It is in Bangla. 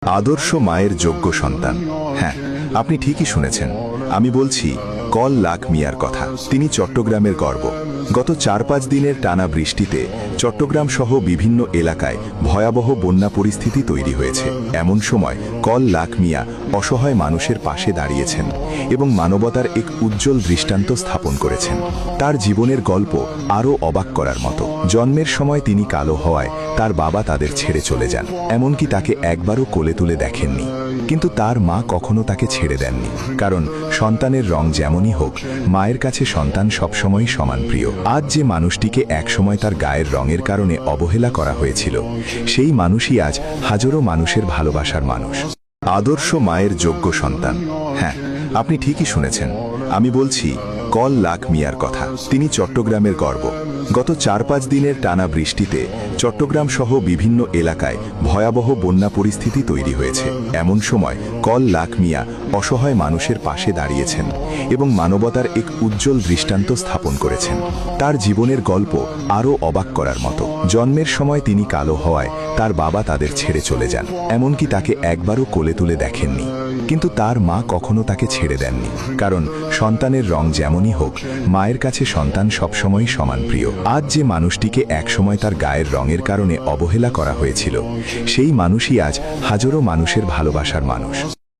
আদর্শ মায়ের যোগ্য সন্তান। হ্যাঁ, আপনি ঠিকই শুনেছেন। আমি বলছি কল লাখ মিয়ার কথা। তিনি চট্টগ্রামের গর্ব। গত ৪-৫ দিনের টানা বৃষ্টিতে চট্টগ্রাম সহ বিভিন্ন এলাকায় ভয়াবহ বন্যা পরিস্থিতি তৈরি হয়েছে। এমন সময় কল লাখ মিয়া অসহায় মানুষের পাশে দাঁড়িয়েছেন এবং মানবতার এক উজ্জ্বল দৃষ্টান্ত স্থাপন করেছেন। তার জীবনের গল্প আরও অবাক করার মতো। জন্মের সময় তিনি কালো হওয়ায় তার বাবা তাদের ছেড়ে চলে যান, এমনকি তাকে একবারও কোলে তুলে দেখেননি। কিন্তু তার মা কখনো তাকে ছেড়ে দেননি, কারণ সন্তানের রং যেমনই হোক, মায়ের কাছে সন্তান সবসময় সমান প্রিয়। আজ যে মানুষটিকে একসময় তার গায়ের রঙের কারণে অবহেলা করা হয়েছিল, সেই মানুষই আজ হাজারো মানুষের ভালোবাসার মানুষ। আদর্শ মায়ের যোগ্য সন্তান। হ্যাঁ, আপনি ঠিকই শুনেছেন। আমি বলছি কল লাখ মিয়ার কথা। তিনি চট্টগ্রামের গর্ব। গত ৪-৫ দিনের টানা বৃষ্টিতে চট্টগ্রাম সহ বিভিন্ন এলাকায় ভয়াবহ বন্যা পরিস্থিতি তৈরি হয়েছে। এমন সময় কল লাখ মিয়া অসহায় মানুষের পাশে দাঁড়িয়েছেন এবং মানবতার এক উজ্জ্বল দৃষ্টান্ত স্থাপন করেছেন। তার জীবনের গল্প আরও অবাক করার মতো। জন্মের সময় তিনি কালো হওয়ায় তার বাবা তাদের ছেড়ে চলে যান, এমনকি তাকে একবারও কোলে তুলে দেখেননি। কিন্তু তার মা কখনো তাকে ছেড়ে দেননি, কারণ সন্তানের রং যেমনই হোক, মায়ের কাছে সন্তান সবসময় সমান প্রিয়। আজ যে মানুষটিকে একসময় তার গায়ের রঙের কারণে অবহেলা করা হয়েছিল, সেই মানুষই আজ হাজারো মানুষের ভালোবাসার মানুষ।